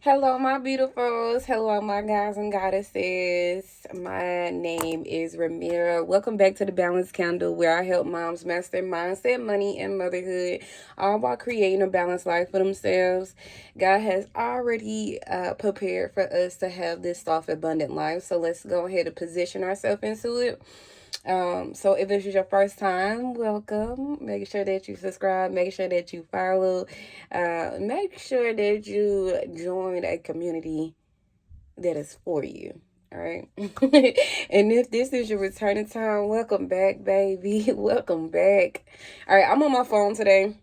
Hello, my beautifuls. Hello, my guys and goddesses. My name is Ramira. Welcome back to the Balance Candle, where I help moms master mindset, money, and motherhood, all while creating a balanced life for themselves. God has already prepared for us to have this soft, abundant life. So let's go ahead and position ourselves into it. So if this is your first time, welcome. Make sure that you subscribe, make sure that you follow, make sure that you join a community that is for you. All right. And if this is your returning time, welcome back, baby. Welcome back. All right, I'm on my phone today.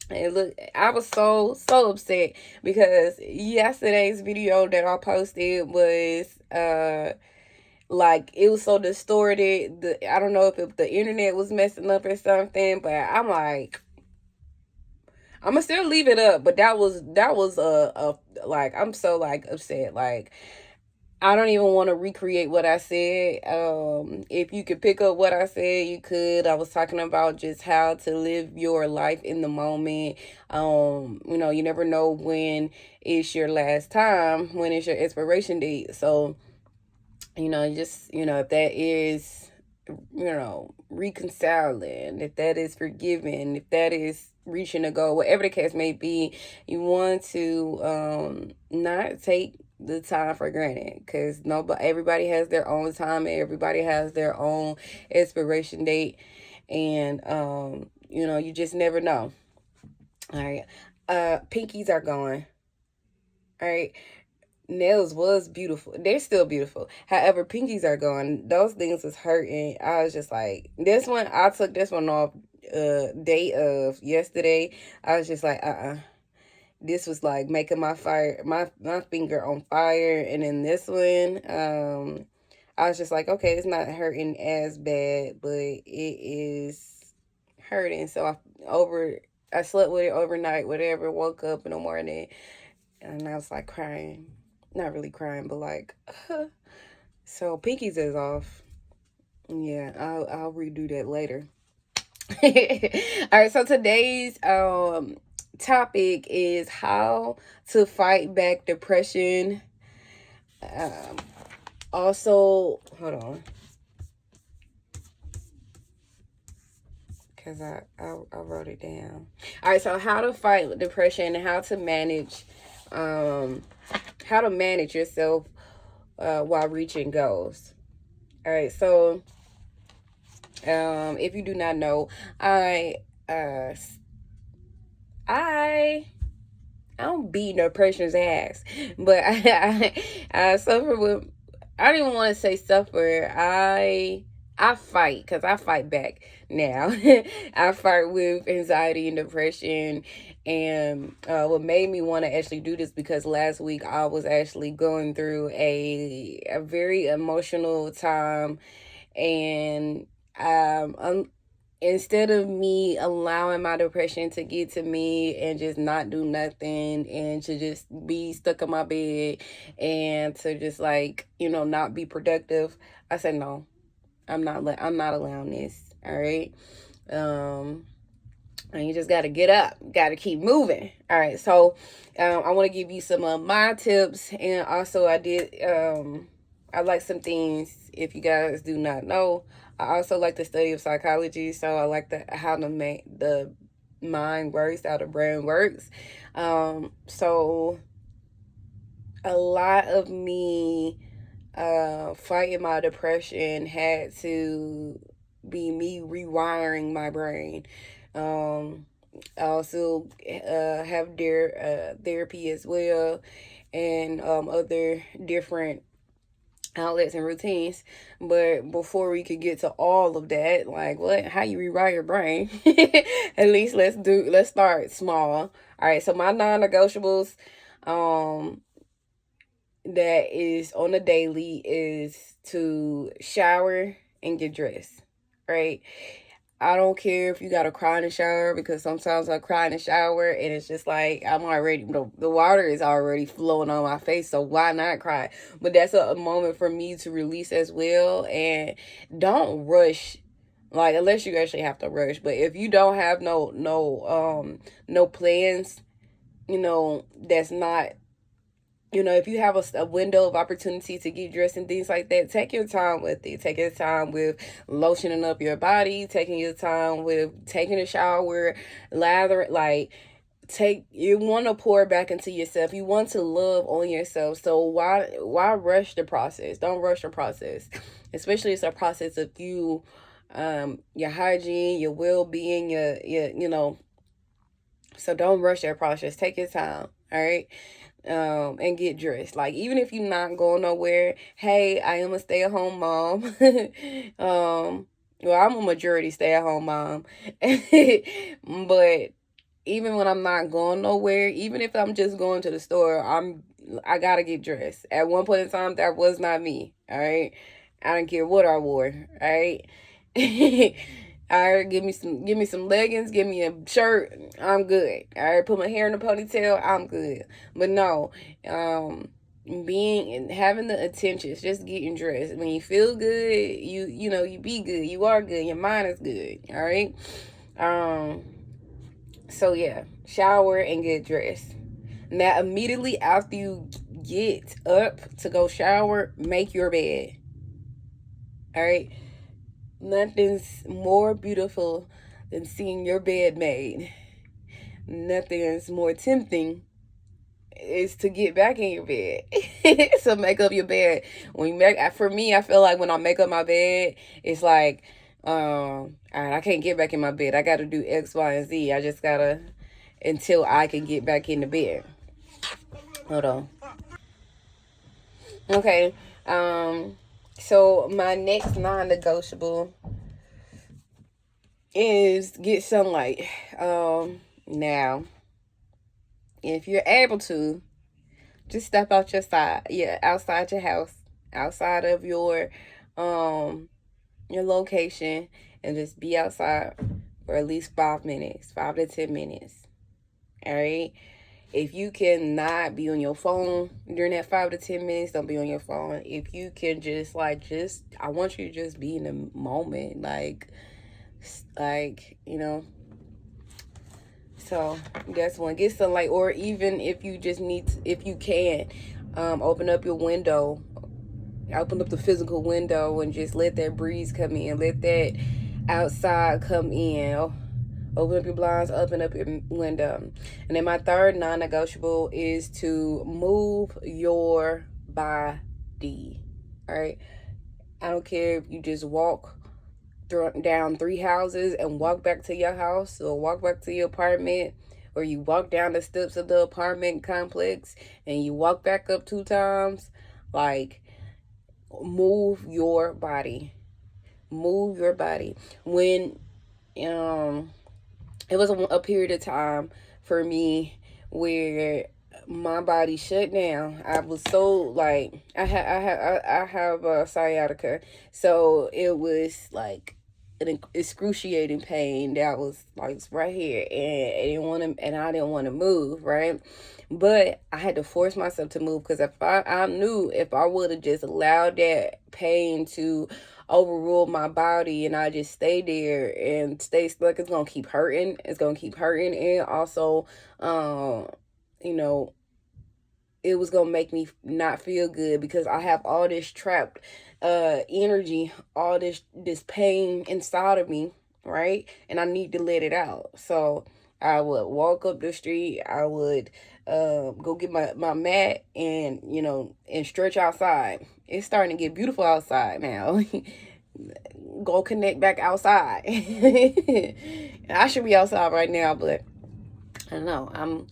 And look, I was so upset because yesterday's video that I posted was like it was so distorted. I don't know if the internet was messing up or something, but I'm like, I'm gonna still leave it up. But that was a like, I'm so like upset. Like, I don't even want to recreate what I said. If you could pick up what I said, you could. I was talking about just how to live your life in the moment. You never know when it's your last time, when it's your expiration date. So just, if that is, reconciling, if that is forgiving, if that is reaching a goal, whatever the case may be, you want to not take the time for granted, because everybody has their own time and everybody has their own expiration date, and you just never know. All right. Pinkies are gone. All right. Nails was beautiful. They're still beautiful. However, pinkies are gone. Those things was hurting. I was just like, this one, I took this one off day of yesterday. I was just like, This was like making my finger on fire. And then this one, I was just like, okay, it's not hurting as bad, but it is hurting. So I slept with it overnight, whatever, woke up in the morning, and I was like crying. Not really crying, but like, so pinkies is off. Yeah, I'll redo that later. All right, so today's topic is how to fight back depression. Um, Also, hold on, because I wrote it down. All right, so how to fight depression and um how to manage yourself while reaching goals. All right, so if you do not know, I uh I I don't beat no person's ass, but I suffer with. I don't even want to say suffer. I fight, because I fight back now. I fight with anxiety and depression, and what made me want to actually do this, because last week I was actually going through a very emotional time, and instead of me allowing my depression to get to me and just not do nothing and to just be stuck in my bed and to just, like, not be productive, I said no. I'm not allowing this. All right. And you just got to get up, got to keep moving. All right, so I want to give you some of my tips, and also I like some things. If you guys do not know, I also like the study of psychology, so I like how to make the mind works, how the brain works. So a lot of me fighting my depression had to be me rewiring my brain. I also have therapy as well, and other different outlets and routines. But before we could get to all of that, like, how you rewire your brain? At least let's start small. All right, so my non-negotiables, um, that is on a daily, is to shower and get dressed. Right? I don't care if you gotta cry in the shower, because sometimes I cry in the shower and it's just like I'm already, the water is already flowing on my face, so why not cry? But that's a moment for me to release as well, and don't rush. Like, unless you actually have to rush, but if you don't have no plans, that's not you know, if you have a window of opportunity to get dressed and things like that, take your time with it. Take your time with lotioning up your body, taking your time with taking a shower, lather, like, you want to pour back into yourself. You want to love on yourself. So why rush the process? Don't rush the process. Especially it's a process of you, your hygiene, your well-being, your you know. So don't rush that process. Take your time. All right. And get dressed. Like, even if you're not going nowhere, hey, I am a stay-at-home mom. Well, I'm a majority stay-at-home mom. But even when I'm not going nowhere, even if I'm just going to the store, I gotta get dressed. At one point in time, that was not me. All right, I don't care what I wore. All right. All right, give me some leggings, give me a shirt, I'm good. All right, put my hair in a ponytail, I'm good. But no, being and having the attentions, just getting dressed. When you feel good, you know, you be good, you are good, your mind is good. All right. So yeah, shower and get dressed. Now, immediately after you get up to go shower, make your bed. All right. Nothing's more beautiful than seeing your bed made. Nothing is more tempting is to get back in your bed. So make up your bed. For me, I feel like when I make up my bed, it's like, all right, I can't get back in my bed. I got to do X, Y, and Z. I just gotta until I can get back in the bed. Hold on. Okay. So my next non-negotiable is get sunlight. Now, if you're able to, just step out outside your house, outside of your location, and just be outside for at least 5 minutes, 5 to 10 minutes. All right. If you cannot be on your phone during that 5 to 10 minutes, don't be on your phone. If you can I want you to just be in the moment, like, you know. So that's one. Get sunlight, or even if you just if you can, open up your window, open up the physical window, and just let that breeze come in. Let that outside come in. Open up your blinds, open up your window. And then my third non-negotiable is to move your body. All right. I don't care if you just walk down 3 houses and walk back to your house, or walk back to your apartment, or you walk down the steps of the apartment complex and you walk back up 2 times. Like, move your body. Move your body. When it was a period of time for me where my body shut down. I was so, like, I have sciatica, so it was like an excruciating pain that was like right here, and I didn't want to move, right? But I had to force myself to move, because if I knew if I would have just allowed that pain to overrule my body and I just stay there and stay stuck, it's gonna keep hurting. It's gonna keep hurting, and also, you know, it was gonna make me not feel good, because I have all this trapped energy, all this pain inside of me, right? And I need to let it out. So I would walk up the street, I would go get my mat, and and stretch outside. It's starting to get beautiful outside now. Go connect back outside. I should be outside right now, but I don't know.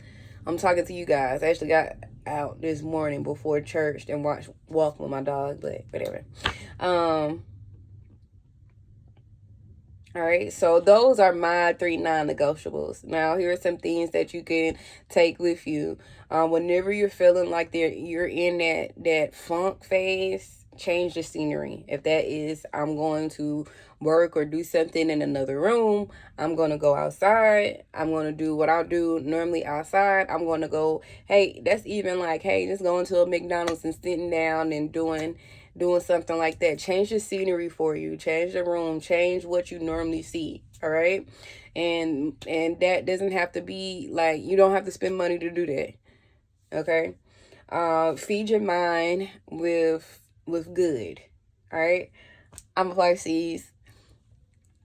I'm talking to you guys. I actually got out this morning before church and walk with my dog, but whatever. All right, so those are my 3 non-negotiables. Now, here are some things that you can take with you. Whenever you're feeling like you're in that funk phase, change the scenery. If that is, I'm going to work or do something in another room, I'm going to go outside. I'm going to do what I do normally outside. I'm going to go, hey, that's even like, hey, just going to a McDonald's and sitting down and doing something like that. Change the scenery for you. Change the room. Change what you normally see. All right. And that doesn't have to be like, you don't have to spend money to do that. Okay. Feed your mind with good. All right. I'm a Pisces.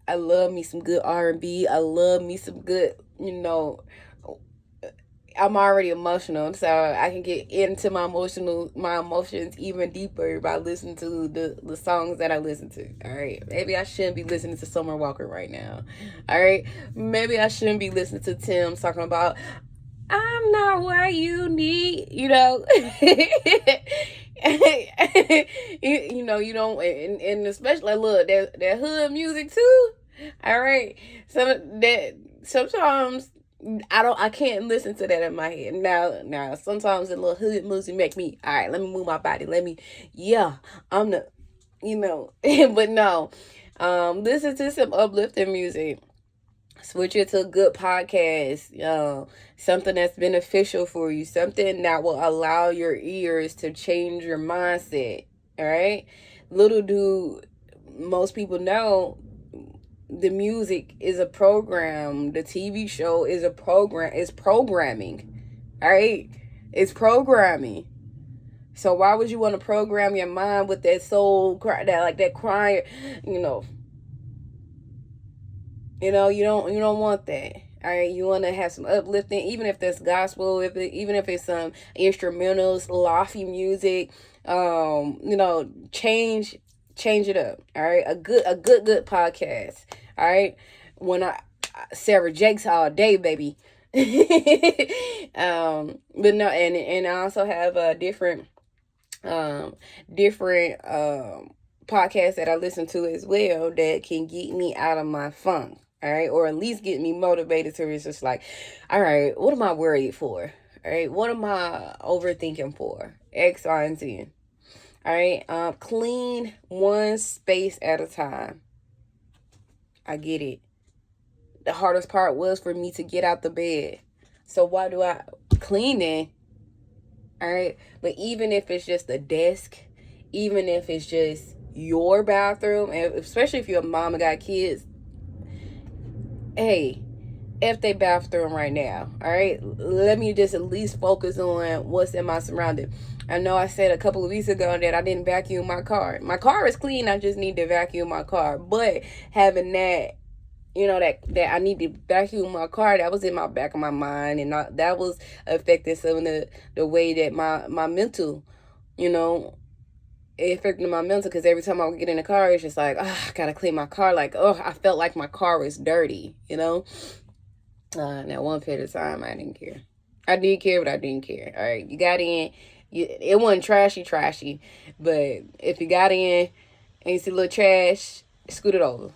I love me some good R&B. I love me some good, I'm already emotional, so I can get into my emotions even deeper by listening to the songs that I listen to. All right, maybe I shouldn't be listening to Summer Walker right now. All right, maybe I shouldn't be listening to Tim talking about I'm not what you need. You don't, and especially look that hood music too. All right, sometimes I can't listen to that in my head. Now sometimes the little hood music make me, all right, let me move my body. Yeah, I'm the, but no, listen to some uplifting music. Switch it to a good podcast, something that's beneficial for you, something that will allow your ears to change your mindset. All right. Little do most people know, the music is a program. The TV show is a program. It's programming. All right. It's programming. So why would you want to program your mind with that soul cry, that crying, you know, you don't want that. All right, you want to have some uplifting, even if that's gospel, even if it's some instrumentals, lofty music. Change it up. All right, a good podcast. All right, when Sarah Jakes all day, baby. But no, and I also have a different podcasts that I listen to as well that can get me out of my funk. All right, or at least get me motivated to. It's just like, all right, what am I worried for? All right, what am I overthinking for? X, Y, and Z. All right, clean one space at a time. I get it. The hardest part was for me to get out the bed. So why do I clean it? All right, but even if it's just a desk, even if it's just your bathroom, and especially if you're a mom and got kids, hey, F they bathroom right now. All right, let me just at least focus on what's in my surroundings. I know I said a couple of weeks ago that I didn't vacuum my car. My car is clean. I just need to vacuum my car. But having that, that I need to vacuum my car, that was in my back of my mind, and that was affecting some of the way that my mental, it affected my mental, because every time I would get in the car, it's just like, oh, I gotta clean my car. Like, oh, I felt like my car was dirty, Now, one period of time, I didn't care. I did care, but I didn't care. All right, you got in, it wasn't trashy, but if you got in and you see a little trash, scoot it over.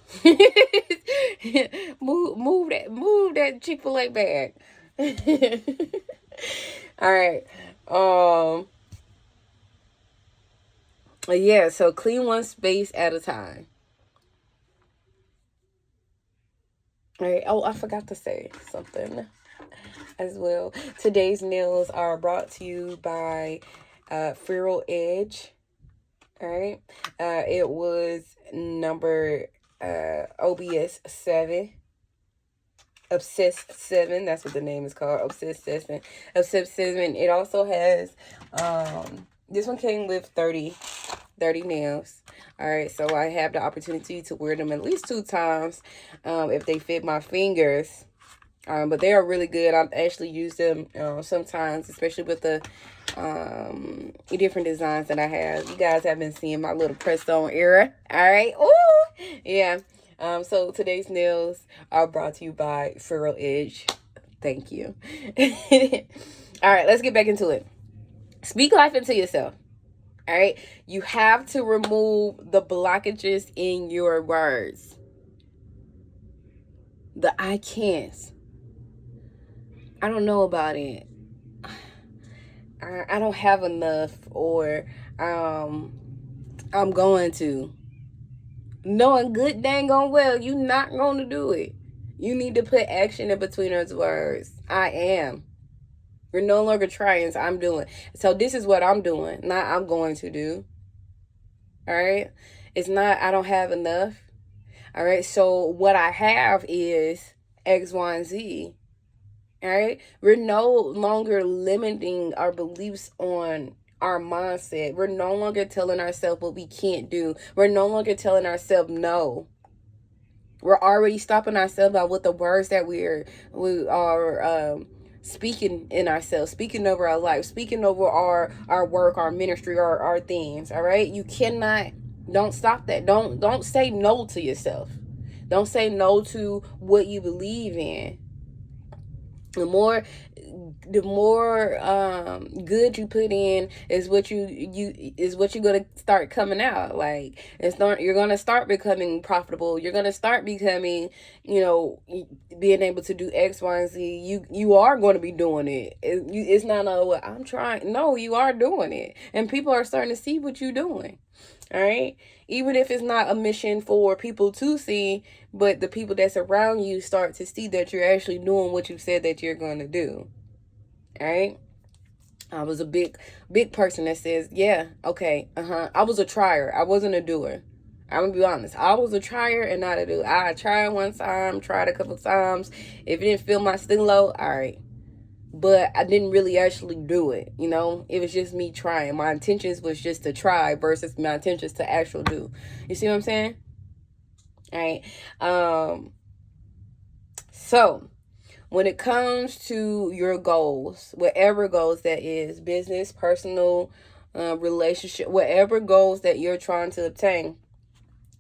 move that Chick-fil-A bag. All right. Yeah, so clean one space at a time. All right. Oh, I forgot to say something as well. Today's nails are brought to you by Feral Edge. All right. It was number OBS 7. Obsessed 7. That's what the name is called. Obsessed 7. Obsessed 7. It also has this one came with 30 nails. All right, so I have the opportunity to wear them at least 2 times if they fit my fingers. But they are really good. I actually use them sometimes, especially with the different designs that I have. You guys have been seeing my little press on era. All right. Ooh, yeah. So today's nails are brought to you by Feral Edge. Thank you. All right, let's get back into it. Speak life into yourself. All right. You have to remove the blockages in your words. The I can't. I don't know about it. I don't have enough, or I'm going to. Knowing good dang on well you not going to do it. You need to put action in between those words. I am. You're no longer trying, so I'm doing. So this is what I'm doing, not I'm going to do. All right? It's not I don't have enough. All right? So what I have is X, Y, and Z. All right. We're no longer limiting our beliefs on our mindset. We're no longer telling ourselves what we can't do. We're no longer telling ourselves no. We're already stopping ourselves out with the words that we are speaking in ourselves, speaking over our life, speaking over our work, our ministry, our things. All right. You cannot. Don't stop that. Don't say no to yourself. Don't say no to what you believe in. The more good you put in is what you're gonna start coming out. Like, you're gonna start becoming profitable. You're gonna start becoming, being able to do X, Y, and Z. You are going to be doing it. It's not what I'm trying. No, you are doing it, and people are starting to see what you're doing. All right. Even if it's not a mission for people to see, but the people that surround you start to see that you're actually doing what you said that you're going to do. All right. I was a big person that says, yeah, okay, I was a trier. I wasn't a doer. I'm going to be honest. I was a trier and not a doer. I tried one time, tried a couple times. If it didn't feel my stimulus, all right. But I didn't really actually do it, It was just me trying. My intentions was just to try versus my intentions to actually do. You see what I'm saying? All right. So when it comes to your goals, whatever goals that is, business, personal, relationship, whatever goals that you're trying to obtain,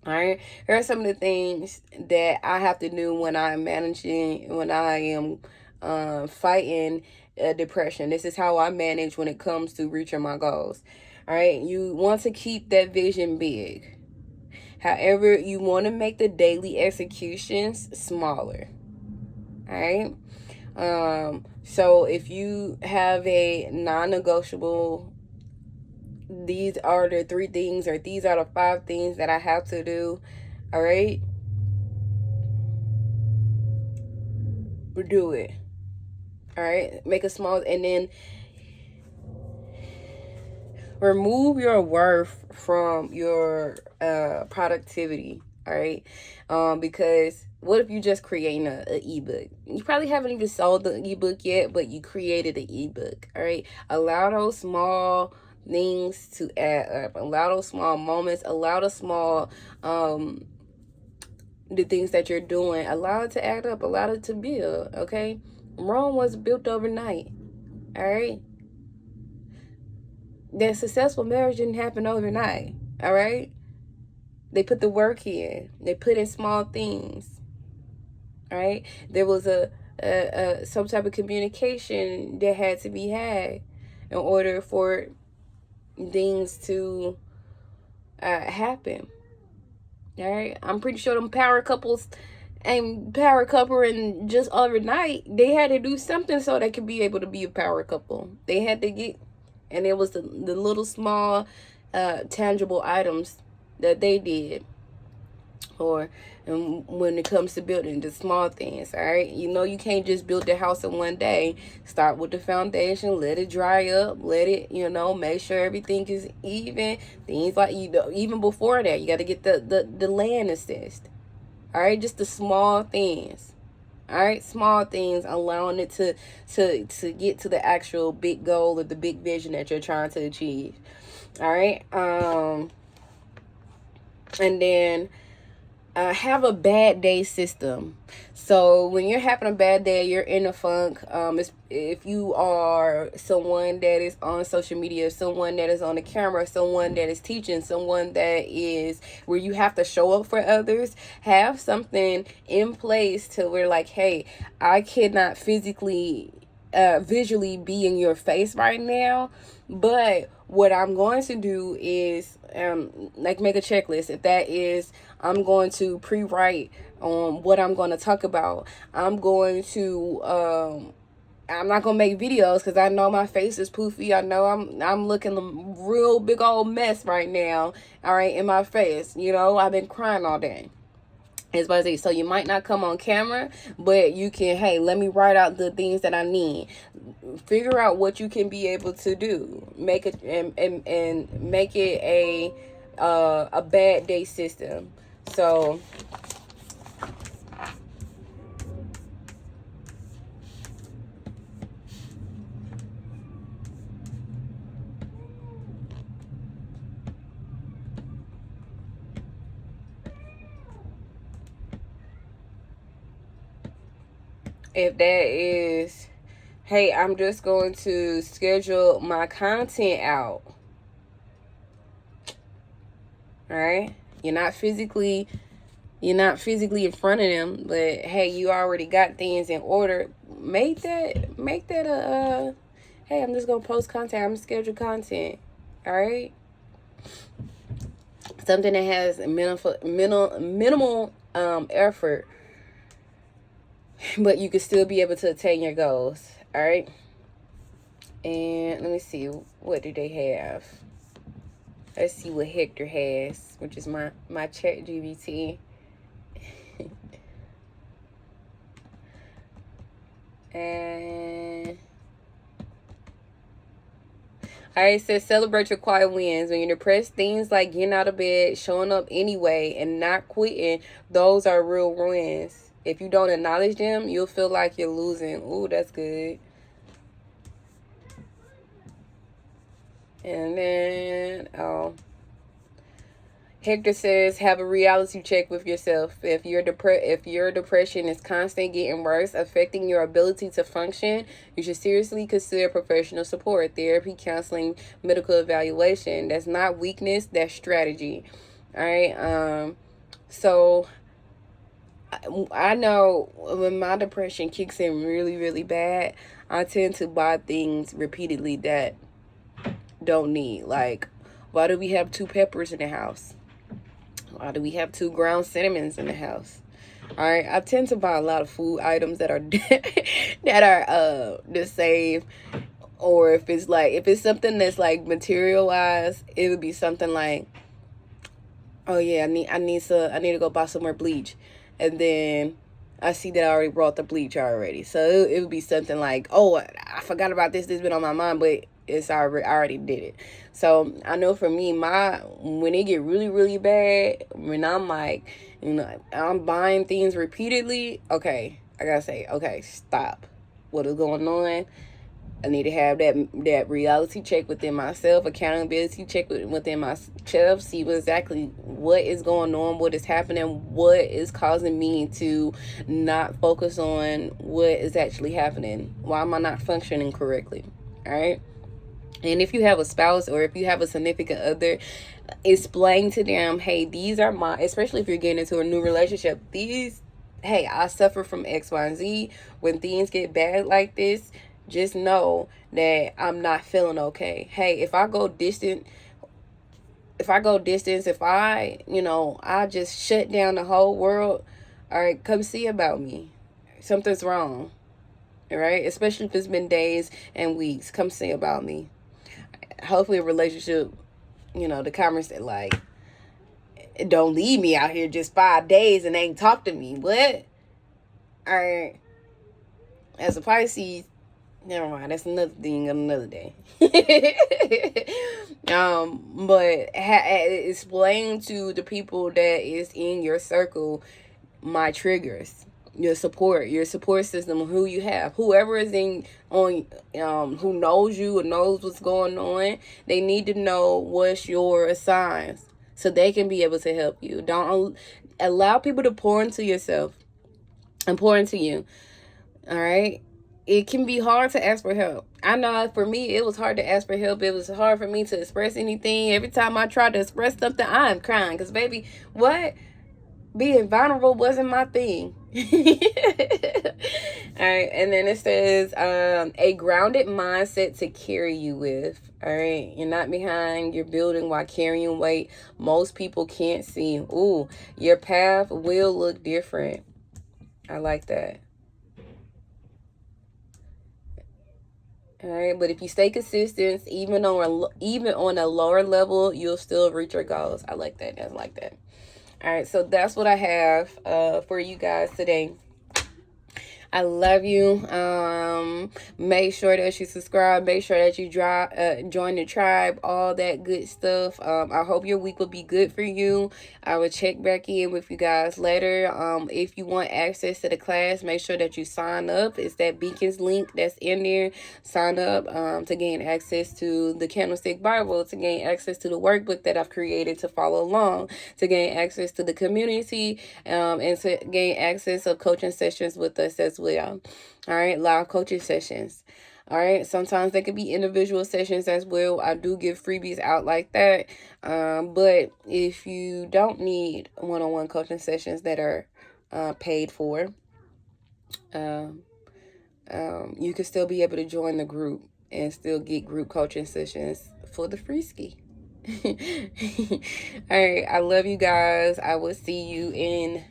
all right, here are some of the things that I have to do when I'm managing, when I am fighting depression. This is how I manage when it comes to reaching my goals. All right, you want to keep that vision big. However, you want to make the daily executions smaller. All right. So if you have a non-negotiable, these are the 3 things, or these are the 5 things that I have to do. All right. Do it. All right. Make a small, and then remove your worth from your productivity. All right. Because what if you just creating an ebook? You probably haven't even sold the ebook yet, but you created an ebook. All right. Allow those small things to add up. Allow those small moments. Allow the small the things that you're doing. Allow it to add up. Allow it to build. Okay. Rome was built overnight. All right. That successful marriage didn't happen overnight. All right. They put the work in. They put in small things. All right. There was some type of communication that had to be had in order for things to happen. All right. I'm pretty sure them power couples and power couple, and just overnight they had to do something so they could be able to be a power couple. They had to get, and it was the little small tangible items that they did. And when it comes to building, the small things. All right. You can't just build the house in one day. Start with the foundation, let it dry up, let it, make sure everything is even. Things like, even before that, you got to get the land assessed. All right. Just the small things. All right. Small things, allowing it to get to the actual big goal or the big vision that you're trying to achieve. All right. And then have a bad day system. So when you're having a bad day, you're in a funk. If you are someone that is on social media, someone that is on the camera, someone that is teaching, someone that is where you have to show up for others, have something in place to where, like, hey, I cannot physically visually be in your face right now, but what I'm going to do is make a checklist. If that is, I'm going to pre-write what I'm going to talk about. I'm going to I'm not gonna make videos because I know my face is poofy. I know I'm looking a real big old mess right now. All right, in my face. I've been crying all day. It's what I say. So you might not come on camera, but you can, hey, let me write out the things that I need. Figure out what you can be able to do. Make it and make it a bad day system. So if that is, hey, I'm just going to schedule my content out. All right? You're not physically in front of them, but hey, you already got things in order. Make that a hey, I'm just gonna post content. I'm gonna schedule content. All right, something that has minimal effort, but you can still be able to attain your goals. All right, and let me see, what do they have? Let's see what Hector has, which is my chat GBT. And alright, it says celebrate your quiet wins. When you're depressed, things like getting out of bed, showing up anyway, and not quitting, those are real wins. If you don't acknowledge them, you'll feel like you're losing. Ooh, that's good. And then, Hector says, have a reality check with yourself. If your depression is constantly getting worse, affecting your ability to function, you should seriously consider professional support, therapy, counseling, medical evaluation. That's not weakness, that's strategy. All right. So I know when my depression kicks in really, really bad, I tend to buy things repeatedly that don't need. Like, why do we have 2 peppers in the house? Why do we have 2 ground cinnamons in the house? All right, I tend to buy a lot of food items that are the same. Or if it's something that's like material-wise, it would be something like, oh yeah, I need to go buy some more bleach, and then I see that I already brought the bleach already. So it would be something like, oh, I forgot about this. This has been on my mind, but I already did it. So I know for me, when it get really, really bad, when I'm like, I'm buying things repeatedly, okay, I gotta say, okay, stop. What is going on? I need to have that reality check within myself, accountability check within myself, see exactly what is going on, what is happening, what is causing me to not focus on what is actually happening. Why am I not functioning correctly? All right. And if you have a spouse or if you have a significant other, explain to them, hey, these are especially if you're getting into a new relationship, hey, I suffer from X, Y, and Z. When things get bad like this, just know that I'm not feeling okay. Hey, if I go distance, I just shut down the whole world, all right, come see about me. Something's wrong, all right? Especially if it's been days and weeks, come see about me. Hopefully a relationship, the conversation, like, don't leave me out here just 5 days and ain't talk to me. What? All right. As a Pisces, never mind. That's another thing on another day. But explain to the people that is in your circle my triggers, your support system, who you have, whoever is who knows you or knows what's going on. They need to know what's your signs so they can be able to help you. Don't allow people to pour into yourself and pour into you. All right. It can be hard to ask for help. I know for me, it was hard to ask for help. It was hard for me to express anything. Every time I tried to express something, I'm crying. Because, baby, what? Being vulnerable wasn't my thing. All right. And then it says, a grounded mindset to carry you with. All right. You're not behind. You're building while carrying weight most people can't see. Ooh, your path will look different. I like that. All right, but if you stay consistent, even on a lower level, you'll still reach your goals. I like that. I like that. All right, so that's what I have for you guys today. I love you. Make sure that you subscribe. Make sure that you join the tribe. All that good stuff. I hope your week will be good for you. I will check back in with you guys later. If you want access to the class, make sure that you sign up. It's that Beacons link that's in there. Sign up to gain access to the Candlestick Bible, to gain access to the workbook that I've created to follow along, to gain access to the community, and to gain access of coaching sessions with us as well. All right, live coaching sessions. All right, sometimes they could be individual sessions as well. I do give freebies out like that. But if you don't need one-on-one coaching sessions that are paid for, you can still be able to join the group and still get group coaching sessions for the free ski. All right, I love you guys. I will see you in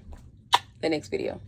the next video.